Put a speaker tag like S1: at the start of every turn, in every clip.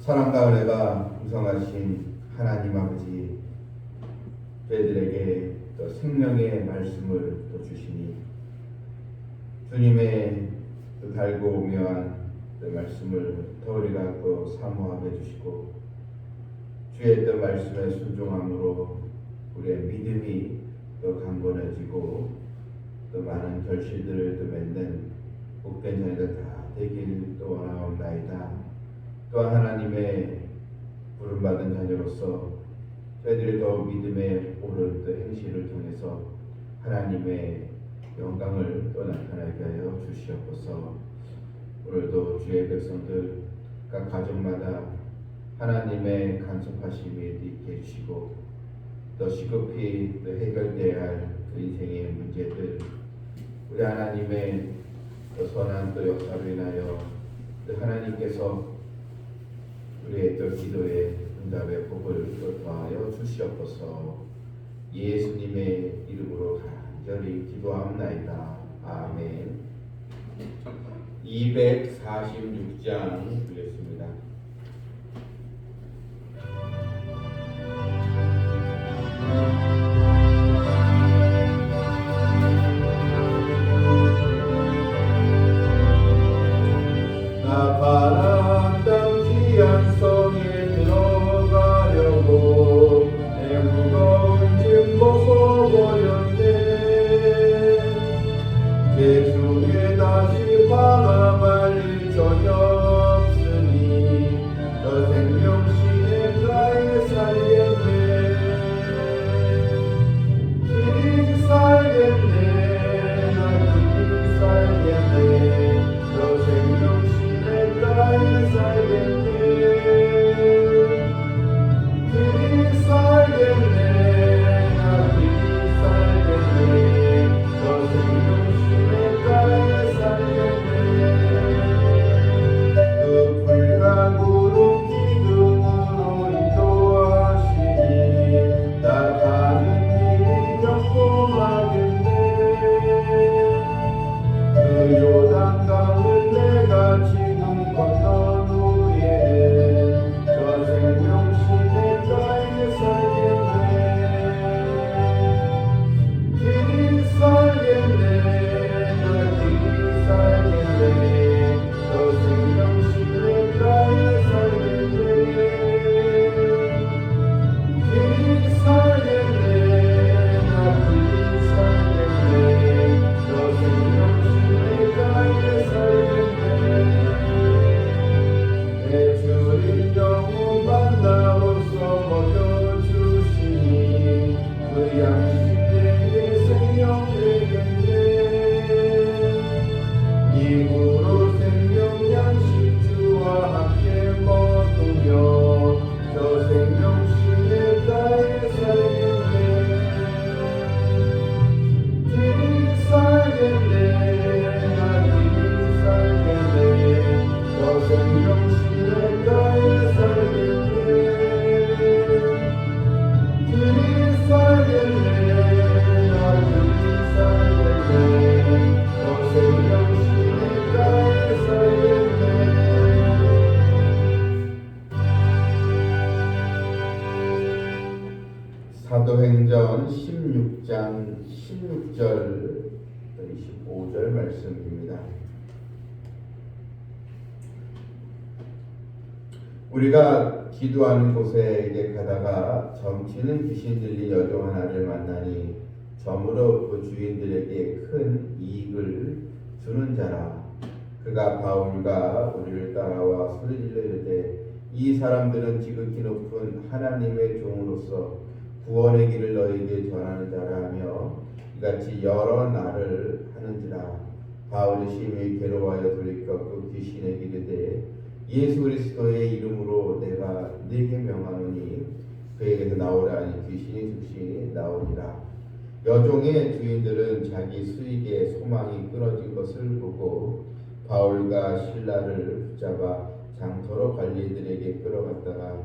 S1: 사랑과 은혜가 무성하신 하나님 아버지, 저희들에게 또 생명의 말씀을 또 주시니 주님의 또 달고 묘한 그 말씀을 더 우리가 또 사모하게 해주시고, 주의 또 말씀에 순종함으로 우리의 믿음이 또 강건해지고 또 많은 결실들을 또 맺는 복된 자녀들 다 되길 또 원하옵나이다. 또한 하나님의 부름받은 자녀로서 저희들이 더 믿음의 옳은 또 행실을 통해서 하나님의 영광을 또 나타나게 하여 주시옵소서. 오늘도 주의 백성들 각 가정마다 하나님의 간섭하심이 있게 해주시고, 또 시급히 또 해결돼야 할 그 인생의 문제들, 우리 하나님의 또 선한 또 역사로 인하여 또 하나님께서 우리의 또 기도의 응답의 복을 또 더하여 주시옵소서. 예수님의 이름으로 간절히 기도하옵나이다. 아멘. 246장 드렸습니다. 나 바람 땅 귀한 성에 들어가려고 내 무거운 짐 벗어버렸네. 제 주에 다시 방황할 전혀 없으니 너 생명신의 가에 살겠네. 길이 살겠네. 나 길이 살겠네. 너 생명신의 가에 살겠네. 길이 살겠네. 나 길이 살겠네. 너 생명신의 가에 살겠네. 그 불과 구름 기둥으로 인도하시니 나 가는 길이 평범하겠네. 그 요단 강을 내가 지금 건넌 후에 저 생명신의 가에 살겠네. 길이 살겠네. 나 길이 살겠네. 저 생명신의 가에 살겠네. 길이 살겠네. 나 길이 살겠네. 저 생명신의 가에 살겠네. 내 주린 영혼 만나로서 먹여주시니 그 양식 내게 생명 되겠네. 이후로 생명 양식 주와 함께 먹으며 저 생명신의 가에 살겠네. 길이 살겠네. 나 길이 살겠네. 저 생명신의 가에 살겠네. 길이 살겠네. 나 길이 살겠네. 저 생명신의 가에 살겠네. 사도행전 16장 16절 25절 말씀입니다. 우리가 기도하는 곳에 이제 가다가 점치는 귀신 들린 여종 하나를 만나니 점으로 그 주인들에게 큰 이익을 주는 자라. 그가 바울과 우리를 따라와 소리질러 이르되 이 사람들은 지극히 높은 하나님의 종으로서 구원의 길을 너희에게 전하는 자라 하며 이같이 여러 날을 하는지라. 바울이 심히 괴로워하여 돌이켜 그 귀신에게 이르되 예수 그리스도의 이름으로 내가 네게 명하노니 그에게서 나오라 하니 귀신이 즉시 나오니라. 여종의 주인들은 자기 수익의 소망이 끊어진 것을 보고 바울과 실라를 붙잡아 장터로 관리들에게 끌어갔다가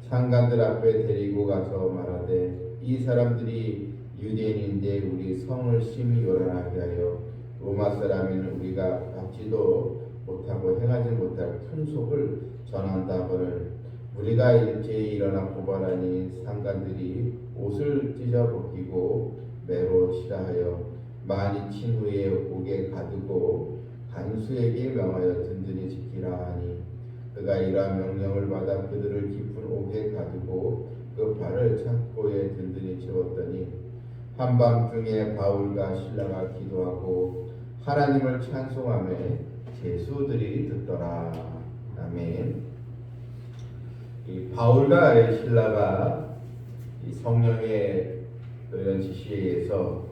S1: 창관들 앞에 데리고 가서 말하되 이 사람들이 유대인인데 우리 성을 심히 요란하게 하여 로마 사람인 우리가 받지도 못하고 행하지 못할 큰 속을 전한다거늘 무리가 일제히 일어나 고발하니 상관들이 옷을 찢어 벗기고 매로 시라하여 많이 친 후에 옥에 가두고 간수에게 명하여 든든히 지키라 하니 그가 이러한 명령을 받아 그들을 깊은 옥에 가두고 그 발을 창고에 든든히 채웠더니 한밤중에 바울과 실라가 기도하고 하나님을 찬송하며 제수들이 듣더라. 아멘. 이 바울과 실라가 이 성령의 그런 지시에 의해서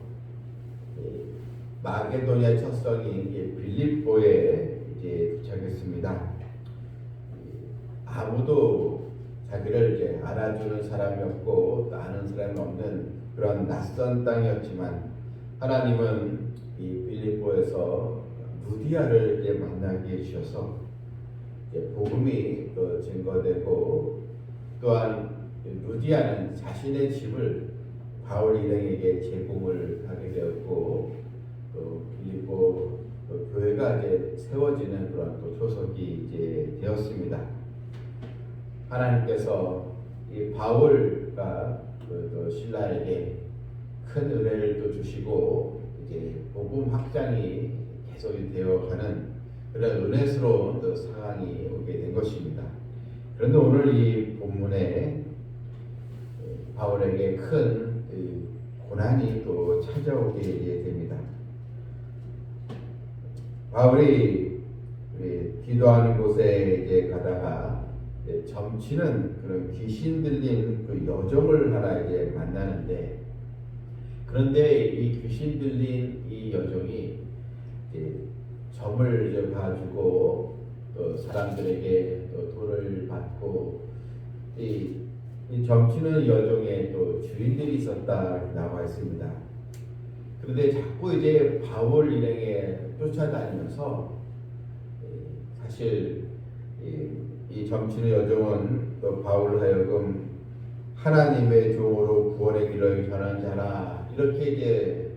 S1: 마게도냐 첫 성인 빌립보에 이제 도착했습니다. 아무도 자기를 이제 알아주는 사람이 없고 또 아는 사람이 없는 그런 낯선 땅이었지만 하나님은 이 빌립보에서 루디아를 이제 만나게 해주셔서 이제 복음이 또 증거되고 또한 루디아는 자신의 집을 바울 일행에게 제공을 하게 되었고 또 빌립보 또 교회가 이제 세워지는 그런 또 초석이 이제 되었습니다. 하나님께서 이 바울과 또 신라에게 큰 은혜를 또 주시고 이제 복음 확장이 계속이 되어가는 그런 은혜스러운 또 상황이 오게 된 것입니다. 그런데 오늘 이 본문에 바울에게 큰 고난이 또 찾아오게 됩니다. 바울이 기도하는 곳에 이제 가다가 점치는 그런 귀신 들린 그 여종을 하나 이제 만나는데, 그런데 이 귀신 들린 이 여종이 이제 점을 이제 봐주고 또 사람들에게 또 돈을 받고 이 점치는 여종의 또 주인들이 있었다 나와 있습니다. 그런데 자꾸 이제 바울 일행에 쫓아다니면서 사실 이 점치는 여종은 또 바울 하여금 하나님의 종으로 구원의 길을 전하는 자라 이렇게 이제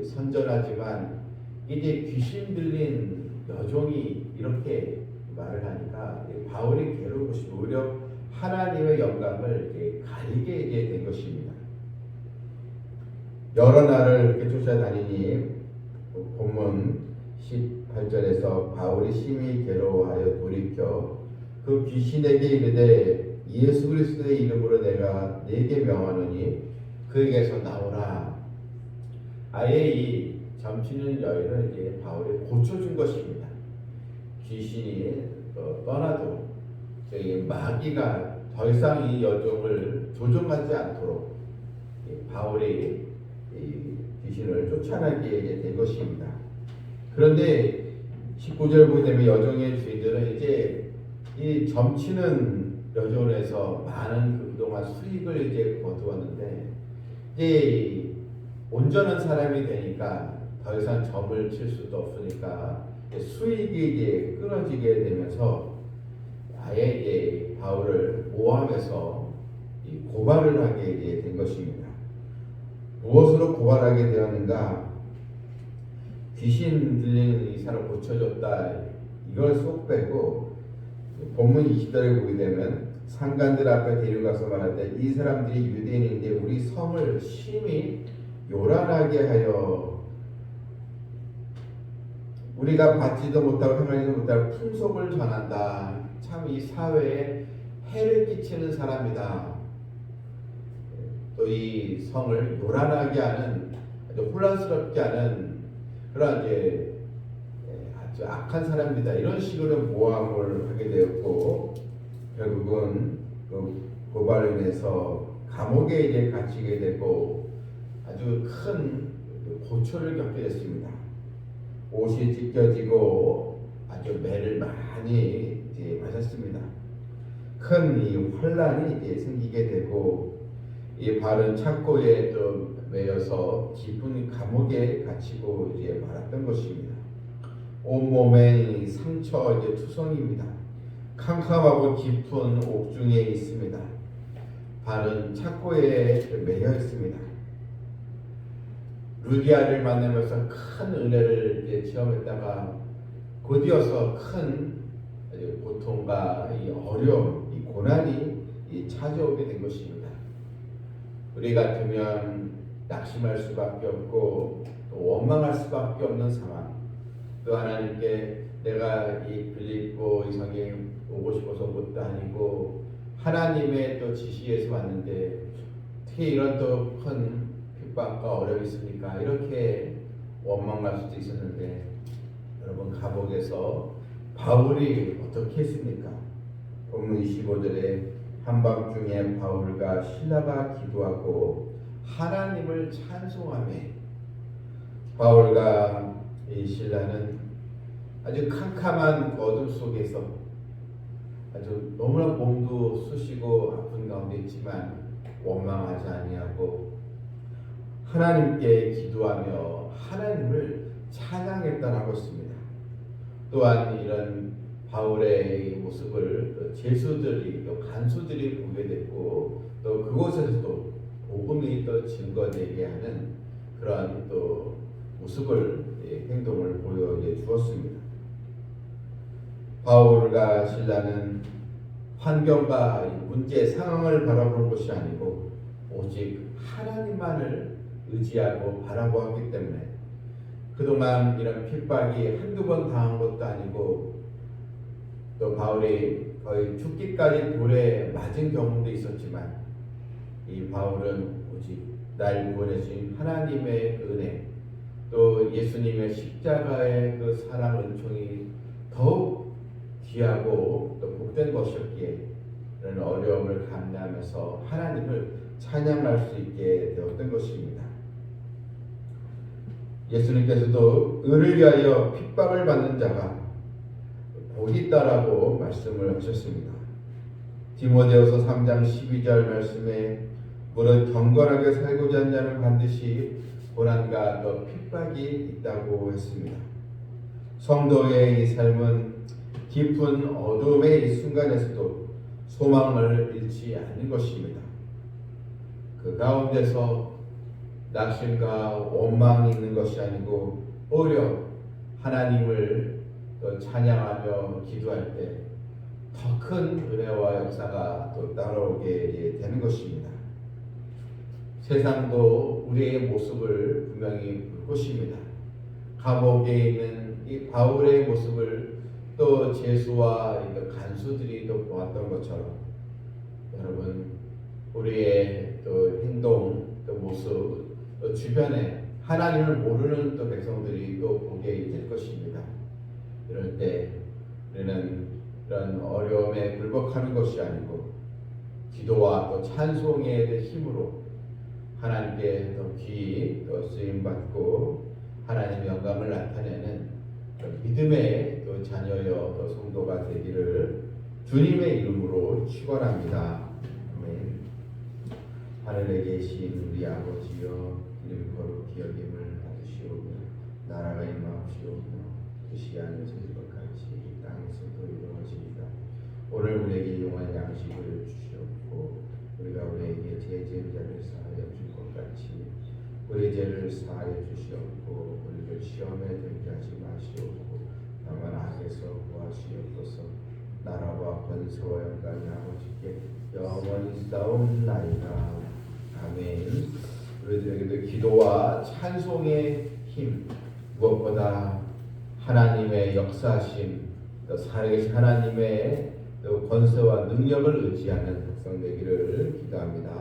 S1: 선전하지만 이제 귀신 들린 여종이 이렇게 말을 하니까 바울이 괴로운 것이 오히려 하나님의 영광을 가리게 이제 된 것입니다. 여러 날을 이렇게 쫓아다니니 본문 18절에서 바울이 심히 괴로워하여 돌이켜 그 귀신에게 이르되 예수 그리스도의 이름으로 내가 네게 명하노니 그에게서 나오라. 아예 이 점치는 여인을 이제 바울이 고쳐준 것입니다. 귀신이 떠나도 저희 마귀가 더 이상 이 여종을 조종하지 않도록 바울이 이 귀신을 쫓아내게 된 것입니다. 그런데 19절 보게 되면 여종의 주인들은 이제 이 점치는 여종에서 많은 그동안 수익을 이제 거두었는데 이제 온전한 사람이 되니까 더 이상 점을 칠 수도 없으니까 수익이 이제 끊어지게 되면서 아예 이제 바울을 모함해서 고발을 하게 이제 된 것입니다. 무엇으로 고발하게 되었는가? 귀신 들리는 이 사람 고쳐줬다 이걸 쏙 빼고 본문 20절에 보게 되면 상관들 앞에 데려가서 말할 때 이 사람들이 유대인인데 우리 성을 심히 요란하게 하여 우리가 받지도 못하고 행하지도 못할 풍속을 전한다. 참 이 사회에 해를 끼치는 사람이다. 또 이 성을 요란하게 하는 아주 혼란스럽게 하는 그런 이제 아주 악한 사람이다. 이런 식으로 모함을 하게 되었고 결국은 그 고발로 인해서 감옥에 이제 갇히게 되고 아주 큰 고초를 겪게 됐습니다. 옷이 찢겨지고 아주 매를 많이 이제 맞았습니다. 큰 이 환란이 이제 생기게 되고 이 발은 창고에 또 매여서 깊은 감옥에 갇히고 이제 말았던 것입니다. 온몸에 상처 이제 투성입니다. 캄캄하고 깊은 옥중에 있습니다. 발은 창고에 매여 있습니다. 루디아를 만나면서 큰 은혜를 이제 체험했다가 곧이어서 큰 고통과 이 어려움, 이 고난이 찾아오게 된 것입니다. 우리 같으면 낙심할 수밖에 없고 또 원망할 수밖에 없는 상황. 또 하나님께 내가 이 빌립보 이성에 오고 싶어서 못 다니고 하나님의 또 지시에서 왔는데 어떻게 이런 또 큰 핍박과 어려움이 있습니까? 이렇게 원망할 수도 있었는데 여러분 감옥에서 바울이 어떻게 했습니까? 본문 25절에 한밤중에 바울과 실라가 기도하고 하나님을 찬송하며 바울과 이 신라는 아주 캄캄한 어둠 속에서 아주 너무나 몸도 쑤시고 아픈 가운데 있지만 원망하지 아니하고 하나님께 기도하며 하나님을 찬양했다라고 했습니다. 또한 이런 바울의 모습을 제수들이 간수들이 보게 됐고 또 그곳에서도 복음이 또 증거되게 하는 그러한 또 모습을 행동을 보여주었습니다. 바울과 실라는 환경과 문제 상황을 바라보는 것이 아니고 오직 하나님만을 의지하고 바라보았기 때문에 그동안 이런 핍박이 한두 번 당한 것도 아니고 또 바울이 거의 죽기까지 돌에 맞은 경험도 있었지만 이 바울은 오직 날 구원해 주신 하나님의 은혜 또 예수님의 십자가의 그 사랑 은총이 더욱 귀하고 또 복된 것이었기에 이런 어려움을 감내하면서 하나님을 찬양할 수 있게 되었던 것입니다. 예수님께서도 의를 위하여 핍박을 받는 자가 복이 있다라고 말씀을 하셨습니다. 디모데후서 3장 12절 말씀에 무릇 경건하게 살고자 하는 자는 반드시 고난과 또 핍박이 있다고 했습니다. 성도의 이 삶은 깊은 어둠의 이 순간에서도 소망을 잃지 않는 것입니다. 그 가운데서 낙심과 원망이 있는 것이 아니고 오히려 하나님을 찬양하며 기도할 때 더 큰 은혜와 역사가 또 따라오게 되는 것입니다. 세상도 우리의 모습을 분명히 볼 것입니다. 감옥에 있는 이 바울의 모습을 또 제수와 간수들이 또 보았던 것처럼 여러분 우리의 또 행동 또 모습 또 주변에 하나님을 모르는 또 백성들이 또 보게 될 것입니다. 이럴 때 우리는 이런 어려움에 굴복하는 것이 아니고 기도와 또 찬송의 힘으로 하나님께 더 귀히 또 쓰임 받고 하나님의 영광을 나타내는 믿음의 또 자녀여 또 성도가 되기를 주님의 이름으로 축원합니다. 아멘. 하늘에 계신 우리 아버지여 이름 거룩히 여김을 받으시오며 나라가 임하옵시오며 뜻이 하늘에서 이룬 것 같이 땅에서도 이루어지이다. 오늘 우리에게 용한 양식을 주시옵고 우리가 우리에게 죄지은 자를 사하여 줄 것 같이 우리 죄를 사하여 주시옵고 우리를 시험에 들게 하지 마시옵고 다만 악에서 구하시옵소서. 나라와 권세와 영광이 아버지께 영원히 있사옵나이다. 아멘. 우리들에게도 기도와 찬송의 힘 무엇보다 하나님의 역사심 또 살아계신 하나님의 또 권세와 능력을 의지하는 백성 되기를 기도합니다.